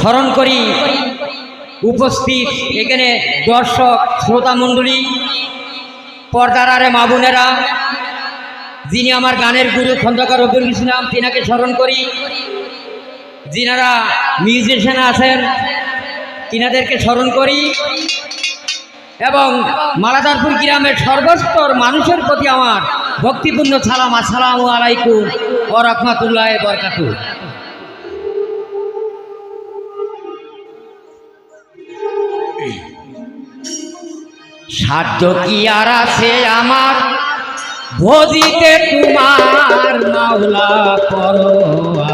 স্মরণ করি উপস্থিত এখানে দর্শক শ্রোতা মণ্ডলী, পর্দার আড়ে মা বোনেরা, যিনি আমার গানের গুরু খন্দকার রফিকুল ইসলাম, তিনাকে স্মরণ করি। যিনারা মিউজিশিয়ান আছেন তিনাদেরকে স্মরণ করি এবং মালাদারপুর গ্রামের সর্বস্তর মানুষের প্রতি আমার ভক্তিপূর্ণ সালাম। আসসালামু আলাইকুম ওয়া রাহমাতুল্লাহি ওয়া বারাকাতুহু। সাধ্য কি আর আছে আমার ভজিতে তোমার মাওলা পরোয়া,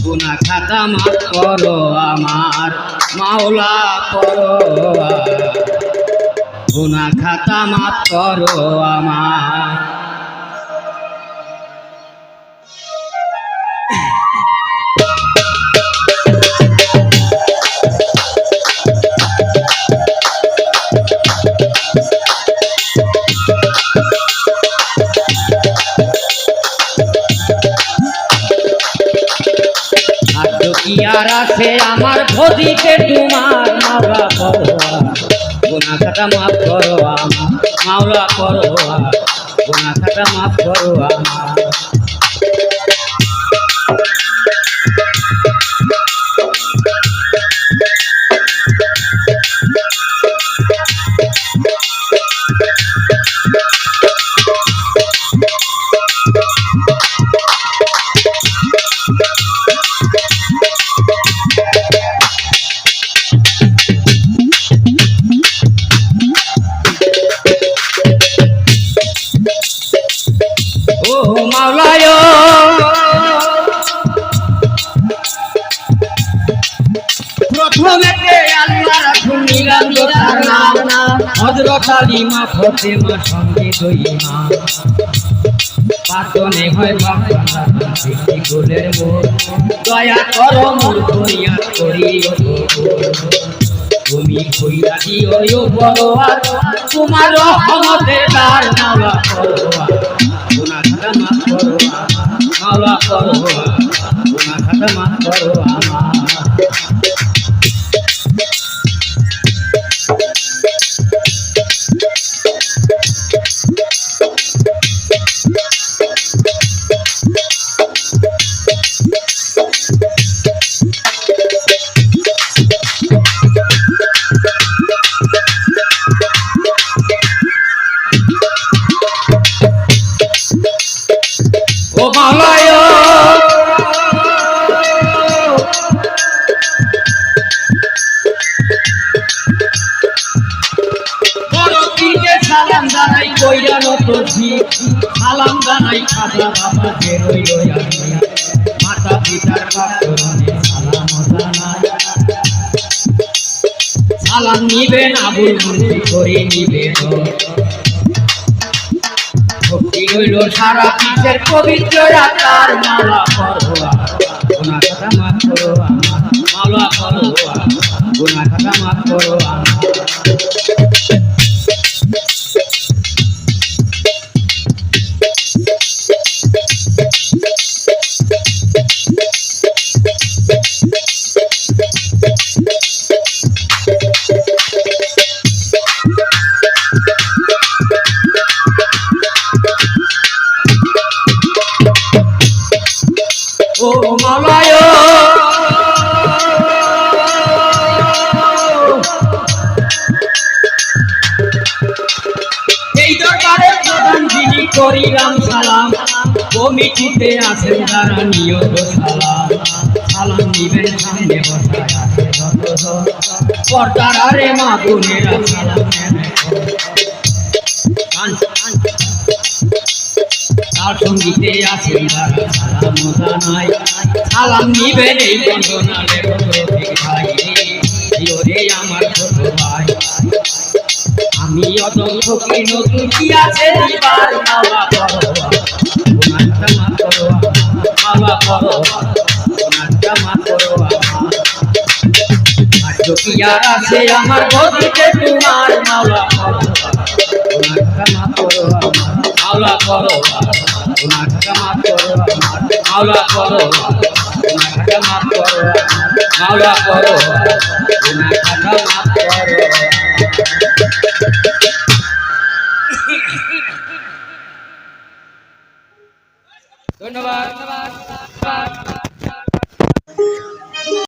গুনাহ খাতা মাফ করো আমার মাওলা পরোয়া, গুনাহ খাতা মাফ করো আমার। আর আছে আমার ভজিতে তোমার মাওলা পরোয়া, গুনাহ খাতা মাফ করো আমার মাওলা পরোয়া, গুনাহ খাতা মাফ করো আমার। প্রথমেতে আল্লাহ রাসূল নিলাম তার নাম, হযরত আলিমা ফাতেমা সঙ্গে দুই ইমাম, পাতনে হয় বাবা সৃষ্টি গোলের মোর, দয়া করো মোর ফরিয়াদ করি তুমি কইরা দিও পরোয়া, তোমার রহমতের দ্বার মাওলা পরোয়া, গুনাহ খাতা মাফ করো মাওলা পরোয়া, গুনাহ খাতা মাফ করো আমার। ও মাওলায় বড় পীরকে সালাম জানাই কইরা নতজি, সালাম জানাই খাজা বাবা কে রইল আমি, মাতা পিতার পাকরণে সালাম জানাই, সালাম নিবেন আবুল মন্ত্রী করে নিবেন, ভক্তি হইল সারা বিশ্বের পবিত্র আত্মার মাওলা পরোয়া, গুনাহ খাতা মাফ করো আমার মাওলা পরোয়া, গুনাহ খাতা মাফ করো আমার। ও মাওলায় এই দরবারে প্রধান যিনি করিলাম সালাম, কমিটিতে আছেন যারা নিয়ত সালাম, সালাম নিবেন সামনে বসায় আছে যতজন, পর্দার আড়ে মা বোনেরা সালাম তার সঙ্গীতে আছেন যারা সালাম জানাই, সালাম নিবেন এই বন্দনারে রফিক ভাই, রে আমার ছোট ভাই, আমি অদম ফকির নতুন কি আছে দিবার মাওলা পরোয়া, গুনাহ খাতা মাফ করো মাওলা পরোয়া, গুনাহ খাতা মাফ করো আমার। আজ কি আর আছে আমার ভজিতে তোমার মাওলা পরোয়া, গুনাহ খাতা মাফ করো আমার মাওলা পরোয়া, গুনাহ খাতা মাফ করো আমার মাওলা পরোয়া, গুনাহ খাতা মাফ করো মাওলা করো গুনাহ খাতা মাফ করো ধন্যবাদ